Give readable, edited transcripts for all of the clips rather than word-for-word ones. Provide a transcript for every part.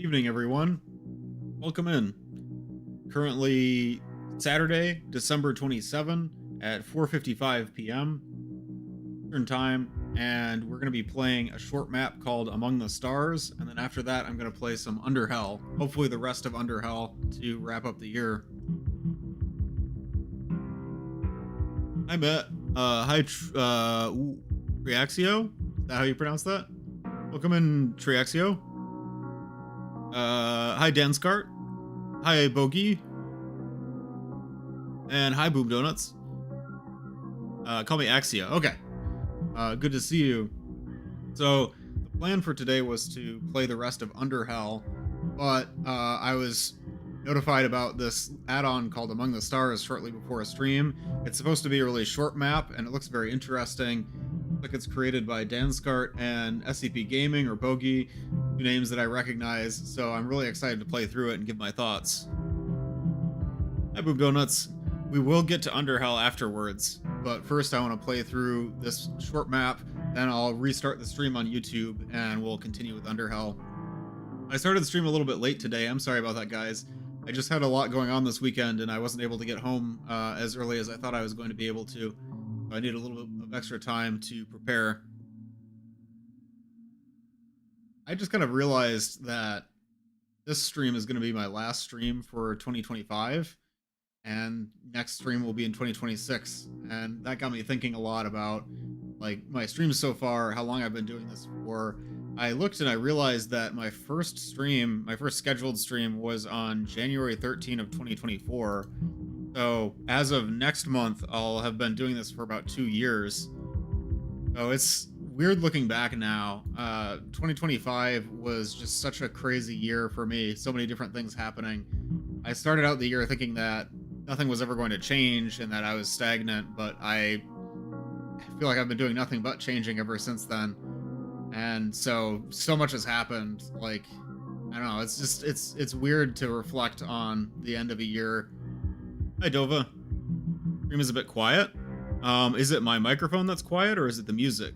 Evening, everyone. Welcome in. Currently Saturday, December 27 at 4:55 p.m. Eastern Time, and we're going to be playing a short map called Among the Stars, and then after that, I'm going to play some Underhell. Hopefully, the rest of Underhell to wrap up the year. Hi, Matt. Hi, Triaxio. Is that how you pronounce that? Welcome in, Triaxio. Hi, Danskart. Hi, Bogey. And hi, Boom Donuts. Call me Axia. Okay. Good to see you. So, the plan for today was to play the rest of Underhell, but I was notified about this add-on called Among the Stars shortly before a stream. It's supposed to be a really short map, and it looks very interesting. Looks like it's created by Danskart and SCP Gaming, or Bogey, two names that I recognize, so I'm really excited to play through it and give my thoughts. Hi, Boom Donuts. We will get to Underhell afterwards, but first I want to play through this short map, then I'll restart the stream on YouTube, and we'll continue with Underhell. I started the stream a little bit late today. I'm sorry about that, guys. I just had a lot going on this weekend, and I wasn't able to get home as early as I thought I was going to be able to. So I need a little bit of extra time to prepare. I just kind of realized that this stream is going to be my last stream for 2025, and next stream will be in 2026, and that got me thinking a lot about like my streams so far, how long I've been doing this for. I looked and I realized that my first scheduled stream was on January 13 of 2024. So as of next month, I'll have been doing this for about 2 years. So it's weird looking back now. 2025 was just such a crazy year for me. So many different things happening. I started out the year thinking that nothing was ever going to change and that I was stagnant, but I feel like I've been doing nothing but changing ever since then. And so much has happened. Like, I don't know, it's just it's weird to reflect on the end of a year. Hi, Dova. Stream is a bit quiet. Is it my microphone that's quiet, or is it the music?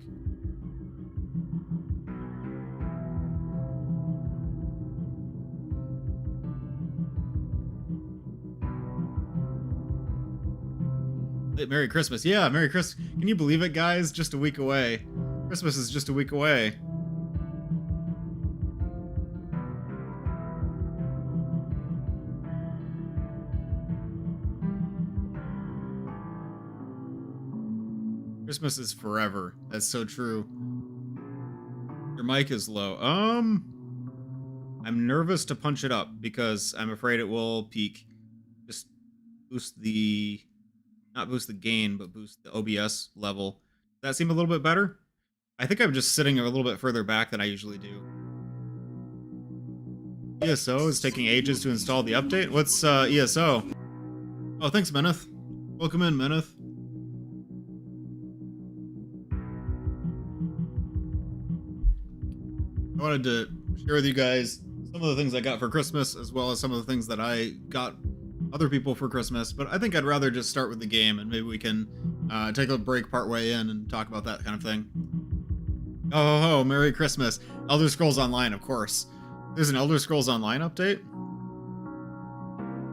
Merry Christmas. Yeah, Merry Christmas. Can you believe it, guys? Just a week away. Christmas is just a week away. Christmas is forever. That's so true. Your mic is low. I'm nervous to punch it up because I'm afraid it will peak. Just boost the, not boost the gain, but boost the OBS level. Does that seem a little bit better? I think I'm just sitting a little bit further back than I usually do. ESO is taking ages to install the update. What's ESO? Oh, thanks, Meneth. Welcome in, Meneth. I wanted to share with you guys some of the things I got for Christmas, as well as some of the things that I got other people for Christmas, but I think I'd rather just start with the game, and maybe we can take a break partway in and talk about that kind of thing. Oh, Merry Christmas. Elder Scrolls Online, of course. There's an Elder Scrolls Online update?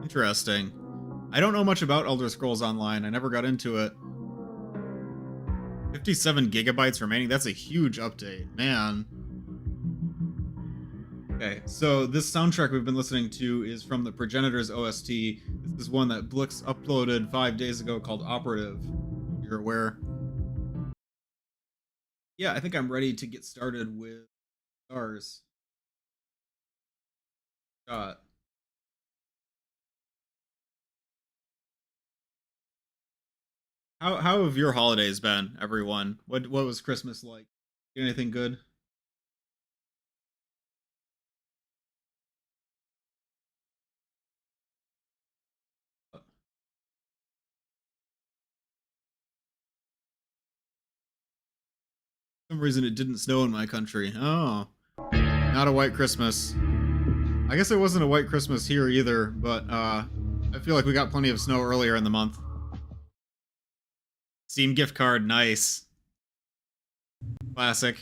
Interesting. I don't know much about Elder Scrolls Online. I never got into it. 57 gigabytes remaining. That's a huge update. Man. Okay, so this soundtrack we've been listening to is from the Progenitors OST. This is one that Blix uploaded 5 days ago called Operative. You're aware. Yeah, I think I'm ready to get started with Stars. How have your holidays been, everyone? What was Christmas like? Get anything good? For some reason it didn't snow in my country. Oh, not a white Christmas. I guess it wasn't a white Christmas here either, but I feel like we got plenty of snow earlier in the month. Steam gift card, nice. Classic.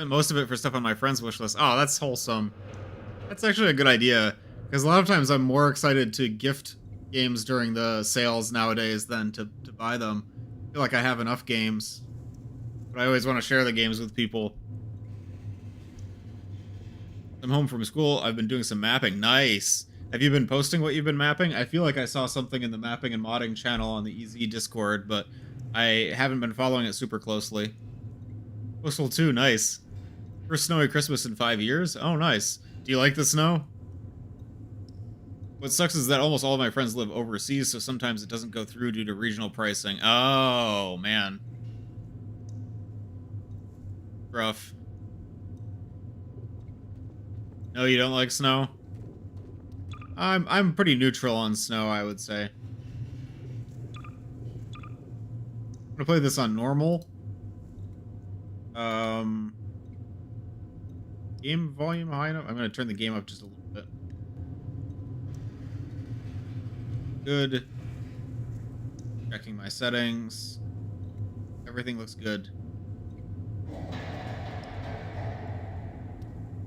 Spent most of it for stuff on my friend's wish list. Oh, that's wholesome. That's actually a good idea. Because a lot of times I'm more excited to gift games during the sales nowadays than to buy them. I feel like I have enough games. But I always want to share the games with people. I'm home from school. I've been doing some mapping. Nice. Have you been posting what you've been mapping? I feel like I saw something in the mapping and modding channel on the EZ Discord, but I haven't been following it super closely. Postal 2, nice. First snowy Christmas in 5 years? Oh, nice. Do you like the snow? What sucks is that almost all of my friends live overseas, so sometimes it doesn't go through due to regional pricing. Oh, man. Rough. No, you don't like snow? I'm pretty neutral on snow, I would say. I'm gonna play this on normal. Game volume high enough? I'm gonna turn the game up just a little bit. Good. Checking my settings. Everything looks good.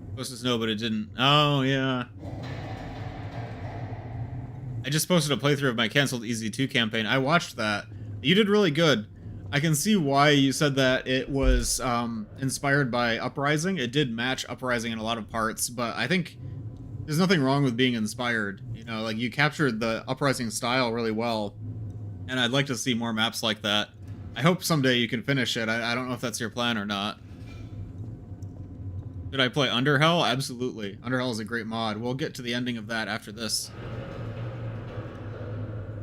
Supposed to snow, but it didn't. Oh, yeah. I just posted a playthrough of my canceled EZ2 campaign. I watched that. You did really good. I can see why you said that it was inspired by Uprising. It did match Uprising in a lot of parts, but I think there's nothing wrong with being inspired. You know, like, you captured the Uprising style really well, and I'd like to see more maps like that. I hope someday you can finish it. I don't know if that's your plan or not. Did I play Underhell? Absolutely. Underhell is a great mod. We'll get to the ending of that after this.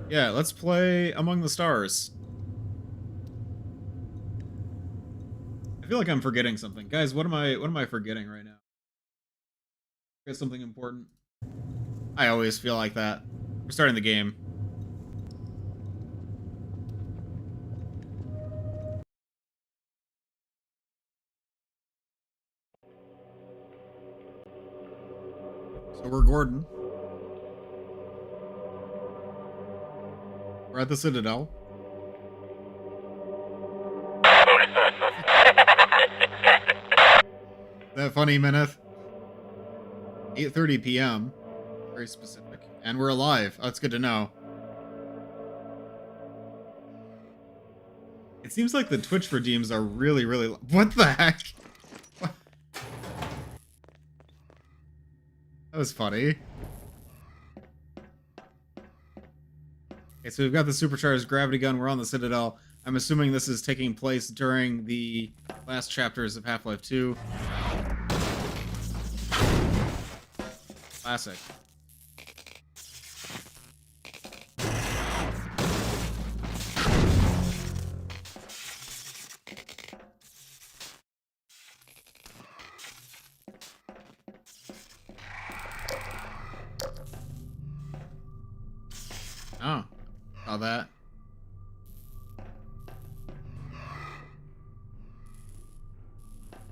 Yeah, let's play Among the Stars. I feel like I'm forgetting something. Guys, what am I forgetting right now? Forget something important. I always feel like that. We're starting the game. So we're Gordon. We're at the Citadel. That funny minute. 8:30 p.m. Very specific. And we're alive. Oh, that's good to know. It seems like the Twitch redeems are really, really... What the heck? What? That was funny. Okay, so we've got the supercharged gravity gun. We're on the Citadel. I'm assuming this is taking place during the last chapters of Half-Life 2. Classic. Oh, saw that.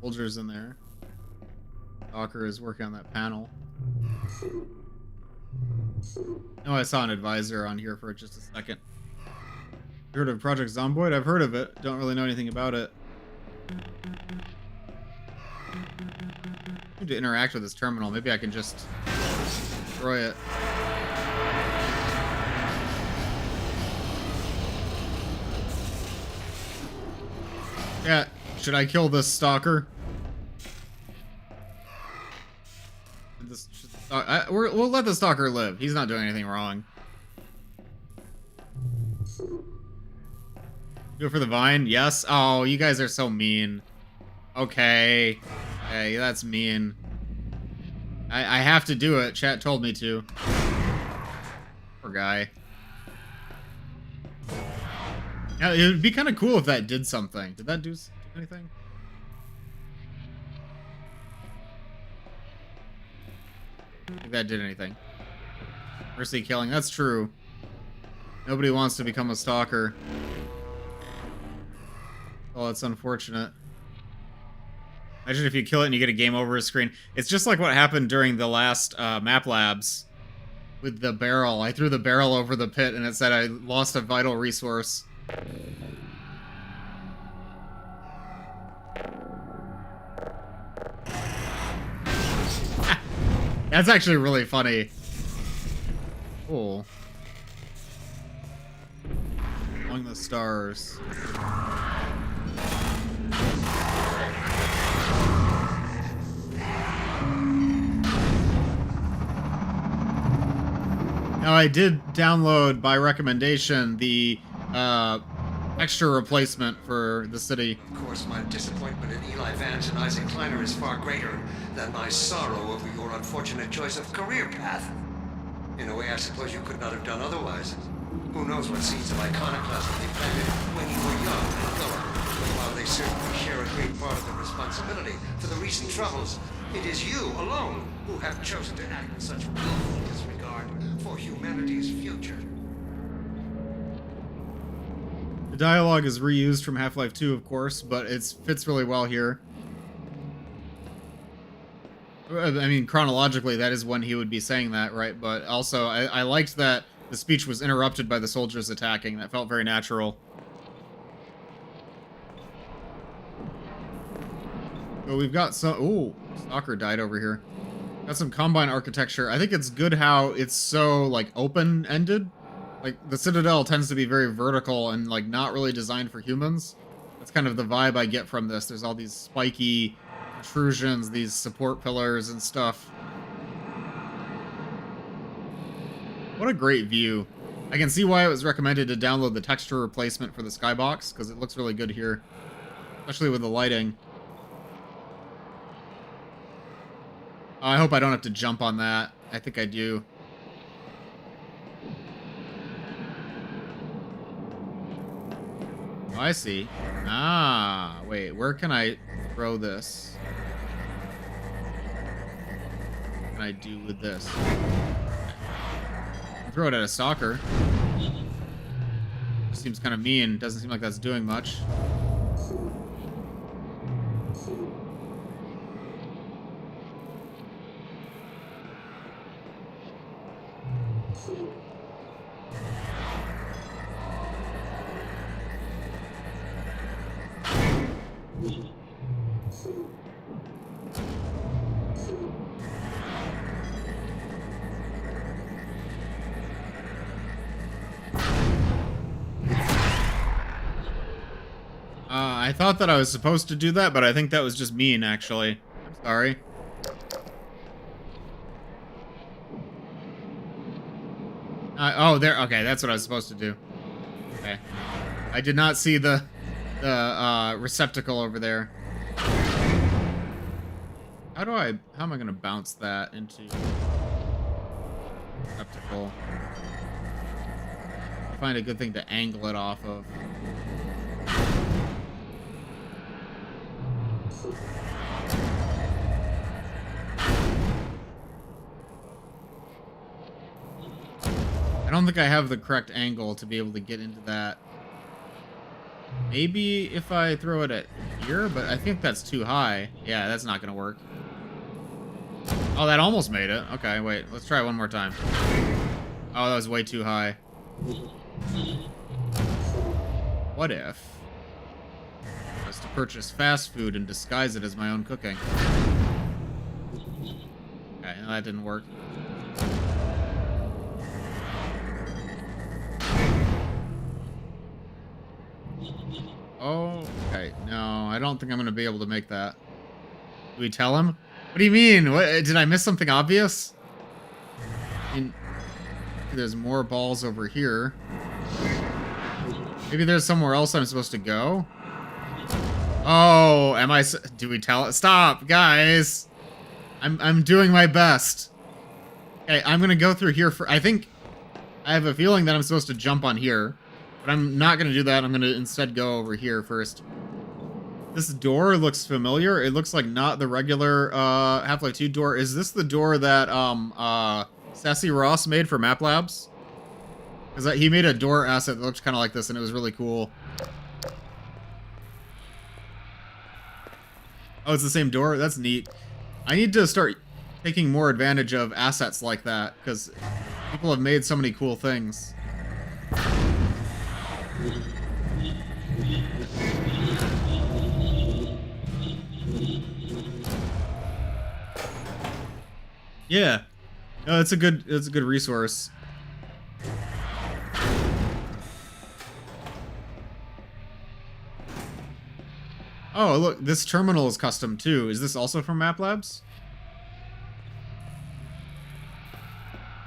Soldier's in there. Docker is working on that panel. Oh, I saw an advisor on here for just a second. You heard of Project Zomboid? I've heard of it. Don't really know anything about it. I need to interact with this terminal. Maybe I can just destroy it. Yeah, should I kill this stalker? We'll let the stalker live. He's not doing anything wrong. Do it for the vine? Yes? Oh, you guys are so mean. Okay. Hey, that's mean. I have to do it. Chat told me to. Poor guy. Now, it would be kind of cool if that did something. Did that do anything? I don't think that did anything. Mercy killing, that's true. Nobody wants to become a stalker. Oh, that's unfortunate. Imagine if you kill it and you get a game over screen. It's just like what happened during the last map labs with the barrel. I threw the barrel over the pit and it said I lost a vital resource. That's actually really funny. Cool. Among the stars. Now I did download by recommendation the extra replacement for the city. Of course, my disappointment in Eli Vance and Isaac Kleiner is far greater than my sorrow over your unfortunate choice of career path. In a way, I suppose you could not have done otherwise. Who knows what seeds of iconoclasm they planted when you were young and gullible. But while they certainly share a great part of the responsibility for the recent troubles, it is you alone who have chosen to act with such willful disregard for humanity's future. The dialogue is reused from Half-Life 2, of course, but it fits really well here. I mean, chronologically, that is when he would be saying that, right? But also, I liked that the speech was interrupted by the soldiers attacking. That felt very natural. So we've got some... Ooh, Stalker died over here. Got some Combine architecture. I think it's good how it's so, like, open-ended. Like, the Citadel tends to be very vertical and, like, not really designed for humans. That's kind of the vibe I get from this. There's all these spiky intrusions, these support pillars and stuff. What a great view. I can see why it was recommended to download the texture replacement for the skybox, because it looks really good here. Especially with the lighting. I hope I don't have to jump on that. I think I do. Oh, I see. Ah, wait, where can I throw this? What can I do with this? Throw it at a stalker. Seems kind of mean. Doesn't seem like that's doing much. I thought that I was supposed to do that, but I think that was just mean, actually. I'm sorry. Oh, there. Okay, that's what I was supposed to do. Okay. I did not see the receptacle over there. How am I going to bounce that into receptacle? Find a good thing to angle it off of. I don't think I have the correct angle to be able to get into that. Maybe if I throw it at here, but I think that's too high. Yeah, that's not gonna work. Oh, that almost made it. Okay, wait, let's try it one more time. Oh, that was way too high. What if I was to purchase fast food and disguise it as my own cooking? Okay, no, that didn't work. Oh, okay. No, I don't think I'm going to be able to make that. Do we tell him? What do you mean? What, did I miss something obvious? I mean, there's more balls over here. Maybe there's somewhere else I'm supposed to go? Oh, am I... Do we tell it? Stop, guys! I'm doing my best. Okay, I'm going to go through here for... I think... I have a feeling that I'm supposed to jump on here. But I'm not going to do that. I'm going to instead go over here first. This door looks familiar. It looks like not the regular Half-Life 2 door. Is this the door that Sassy Ross made for Map Labs? Because he made a door asset that looked kind of like this, and it was really cool. Oh, it's the same door? That's neat. I need to start taking more advantage of assets like that, because people have made so many cool things. Yeah. No, it's a good resource. Oh, look, this terminal is custom too. Is this also from Map Labs?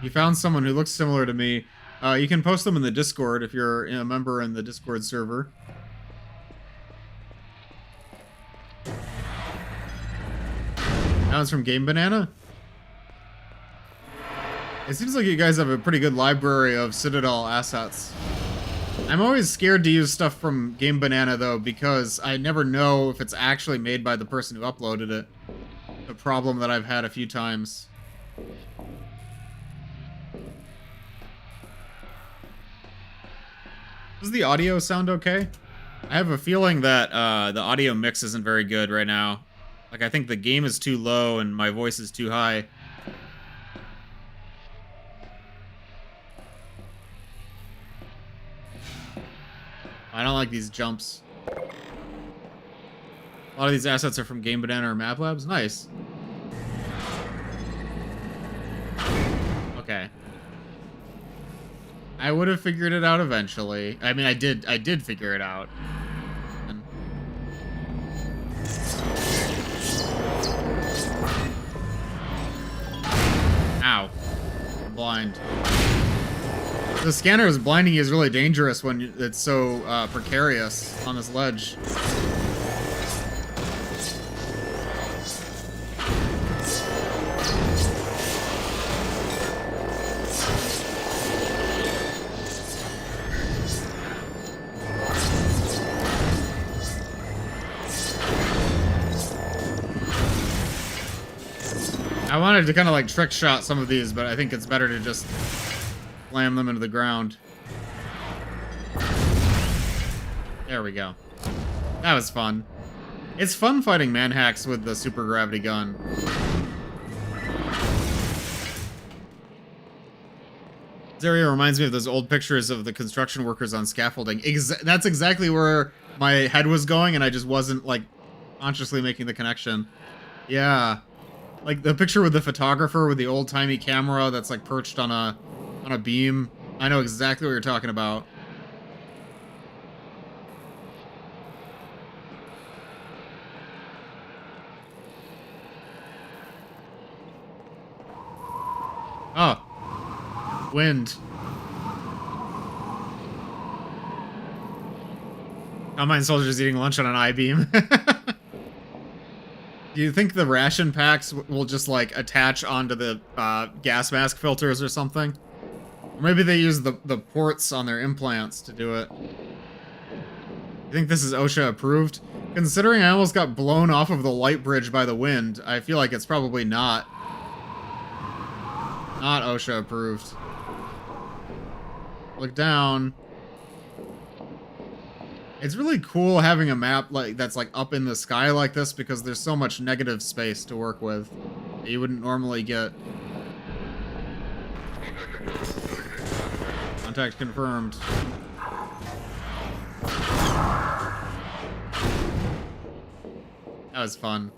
You found someone who looks similar to me. You can post them in the Discord if you're a member in the Discord server. That one's from Game Banana? It seems like you guys have a pretty good library of Citadel assets. I'm always scared to use stuff from Game Banana, though, because I never know if it's actually made by the person who uploaded it. A problem that I've had a few times. Does the audio sound okay? I have a feeling that the audio mix isn't very good right now. Like, I think the game is too low and my voice is too high. I don't like these jumps. A lot of these assets are from Game Banana or Map Labs. Nice. Okay. I would have figured it out eventually. I mean, I did figure it out. And... Ow. I'm blind. The scanner is blinding you is really dangerous when it's so precarious on this ledge. I wanted to kind of like trick shot some of these, but I think it's better to just slam them into the ground. There we go. That was fun. It's fun fighting manhacks with the super gravity gun. This area reminds me of those old pictures of the construction workers on scaffolding. That's exactly where my head was going, and I just wasn't like consciously making the connection. Yeah. Like the picture with the photographer with the old-timey camera that's like perched on a beam. I know exactly what you're talking about. Oh. Wind. Combine soldiers eating lunch on an I-beam. Do you think the ration packs will just, like, attach onto the gas mask filters or something? Or maybe they use the ports on their implants to do it. You think this is OSHA approved? Considering I almost got blown off of the light bridge by the wind, I feel like it's probably not. Not OSHA approved. Look down. It's really cool having a map like that's like up in the sky like this because there's so much negative space to work with that you wouldn't normally get. Contact confirmed. That was fun.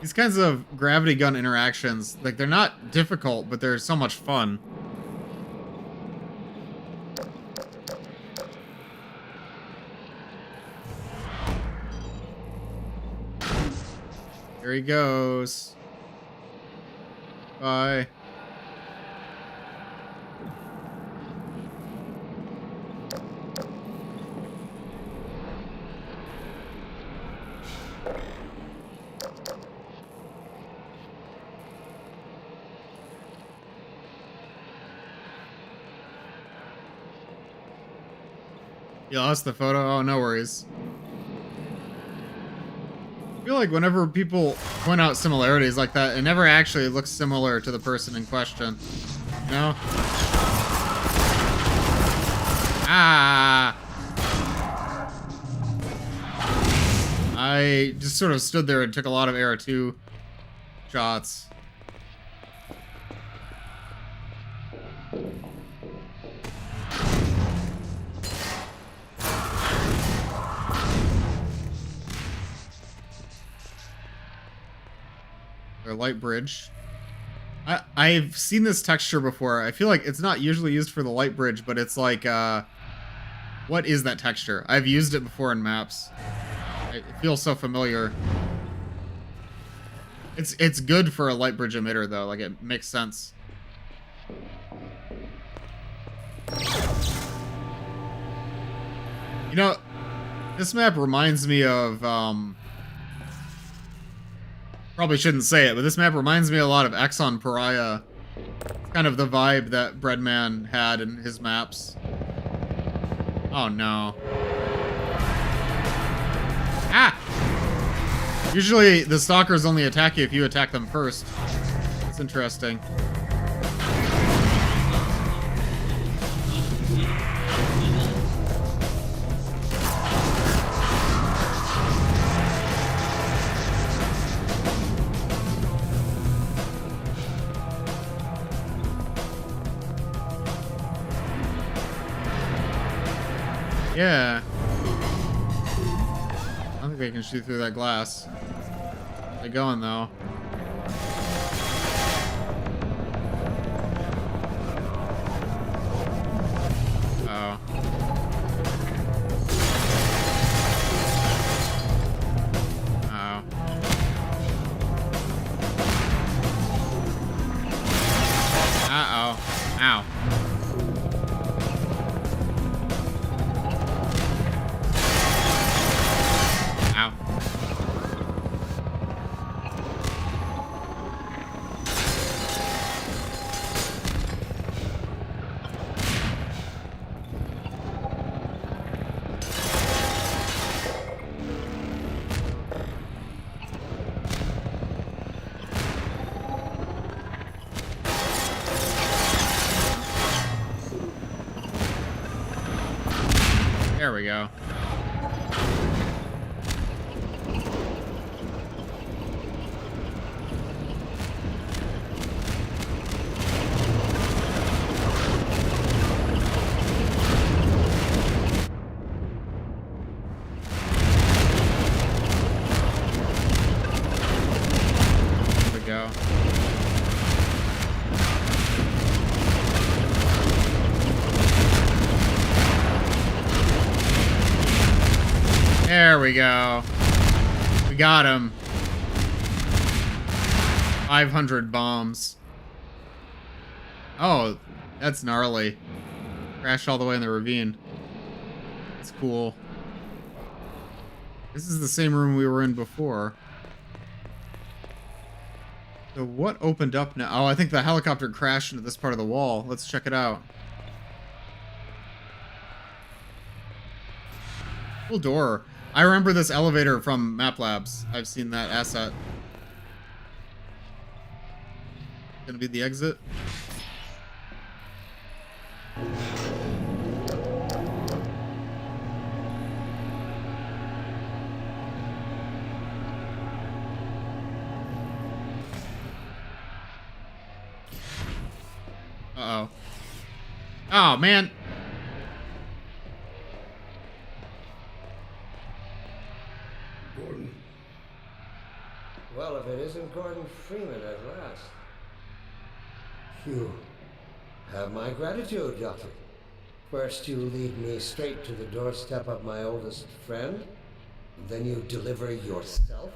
These kinds of gravity gun interactions, like they're not difficult, but they're so much fun. Here he goes. Bye. You lost the photo? Oh, no worries. I feel like whenever people point out similarities like that, it never actually looks similar to the person in question. You know? Ah! I just sort of stood there and took a lot of Era 2 shots. Or light bridge. I've seen this texture before. I feel like it's not usually used for the light bridge, but it's like, what is that texture? I've used it before in maps. It feels so familiar. It's good for a light bridge emitter, though. Like, it makes sense. You know, this map reminds me of, probably shouldn't say it, but this map reminds me a lot of Exxon Pariah. It's kind of the vibe that Breadman had in his maps. Oh no. Ah! Usually the stalkers only attack you if you attack them first. That's interesting. Yeah. I don't think they can shoot through that glass. They're going though. Oh. Oh. Uh-oh. Ow. Ow. There we go. There we go. There we go. We got him. 500 bombs. Oh, that's gnarly. Crashed all the way in the ravine. That's cool. This is the same room we were in before. So what opened up now? Oh, I think the helicopter crashed into this part of the wall. Let's check it out. Cool door. I remember this elevator from Map Labs. I've seen that asset. Gonna be the exit. Uh-oh. Oh, man. Gordon. Well, if it isn't Gordon Freeman at last. You have my gratitude, Doctor. First you lead me straight to the doorstep of my oldest friend, then you deliver yourself.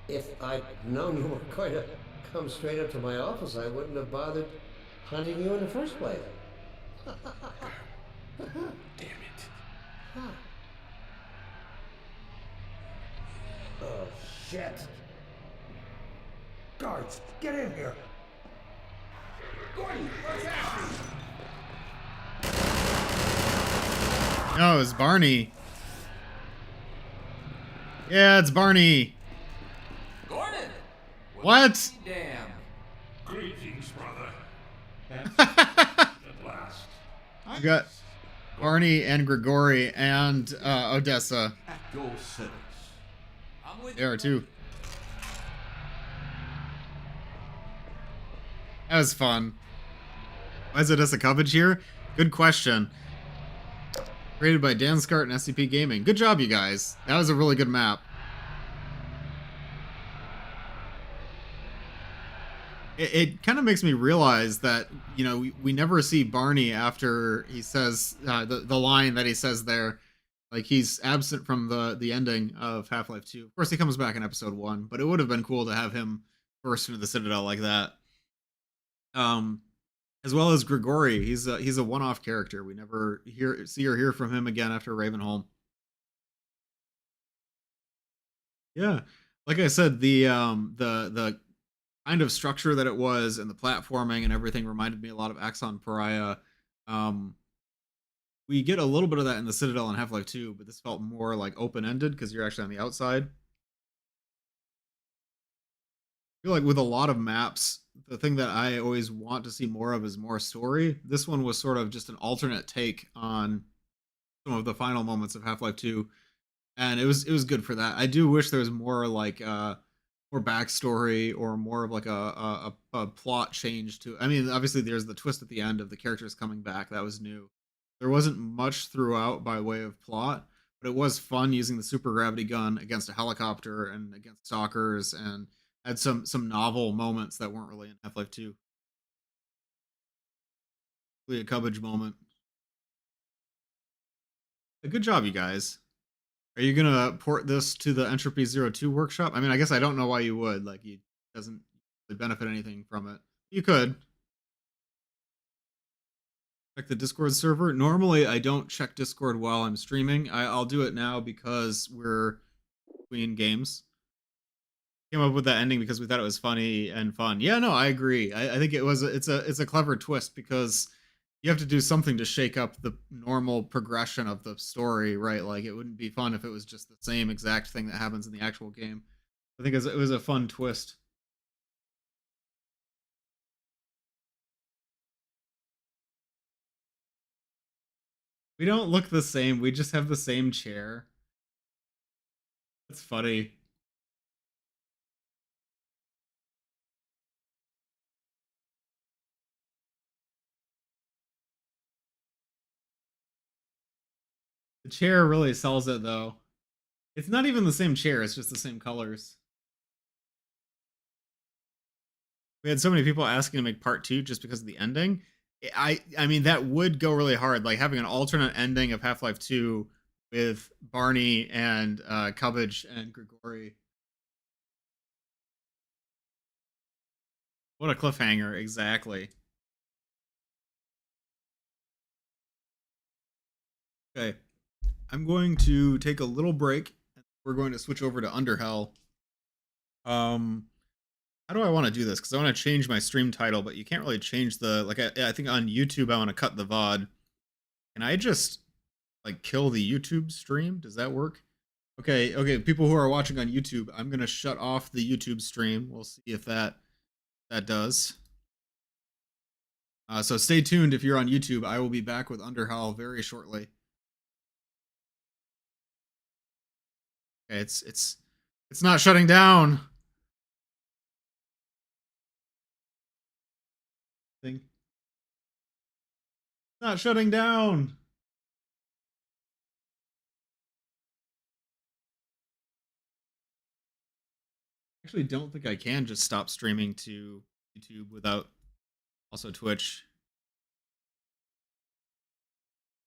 If I'd known you were going to come straight up to my office, I wouldn't have bothered hunting you in the first place. Damn it. Oh, shit. Guards, get in here. Gordon, what's happening? No, it's Barney. Yeah, it's Barney. Gordon! What? Damn. Greetings, brother. At last. We got Barney and Grigori and Odessa. At your service. I'm with There you. too. That was fun. Why is Odessa Coverage here? Good question. Created by Dan Scart and SCP Gaming. Good job, you guys. That was a really good map. it kind of makes me realize that we never see Barney after he says the line that he says there. Like he's absent from the ending of Half-Life 2. Of course, he comes back in episode 1, but it would have been cool to have him burst into the Citadel like that. Um, as well as Grigori, he's a one-off character. We never see or hear from him again after Ravenholm. Yeah, like I said, the kind of structure that it was and the platforming and everything reminded me a lot of Axon Pariah. Um, we get a little bit of that in the Citadel and Half-Life 2, but this felt more like open-ended because you're actually on the outside. I feel like with a lot of maps, the thing that I always want to see more of is more story. This one was sort of just an alternate take on some of the final moments of Half-Life 2, and it was good for that. I do wish there was more like more backstory or more of like a plot change to. I mean, obviously there's the twist at the end of the characters coming back. That was new. There wasn't much throughout by way of plot, but it was fun using the super gravity gun against a helicopter and against stalkers, and had some novel moments that weren't really in Half-Life 2. Really a Cubbage moment. A good job, you guys. Are you gonna port this to the Entropy Zero Two workshop? I mean, I guess I don't know why you would. Like, it doesn't really benefit anything from it. You could check the Discord server. Normally, I don't check Discord while I'm streaming. I'll do it now because we're between games. Came up with that ending because we thought it was funny and fun. Yeah, no, I agree. I think it's a clever twist because you have to do something to shake up the normal progression of the story, right? Like it wouldn't be fun if it was just the same exact thing that happens in the actual game. I think it was a fun twist. We don't look the same. We just have the same chair. That's funny. The chair really sells it though. It's not even the same chair, it's just the same colors. We had so many people asking to make part 2 just because of the ending. I mean that would go really hard, like having an alternate ending of Half-Life 2 with Barney and Cubbage and Grigori. What a cliffhanger, exactly. Okay, I'm going to take a little break. We're going to switch over to Underhell. Um, how do I want to do this? Because I want to change my stream title, but you can't really change the like. I think on YouTube I want to cut the VOD. Can I just like kill the YouTube stream? Does that work? Okay. People who are watching on YouTube, I'm gonna shut off the YouTube stream. We'll see if that does. So stay tuned if you're on YouTube. I will be back with Underhell very shortly. Okay, it's not shutting down. Thing. It's not shutting down. Actually don't think I can just stop streaming to YouTube without also Twitch.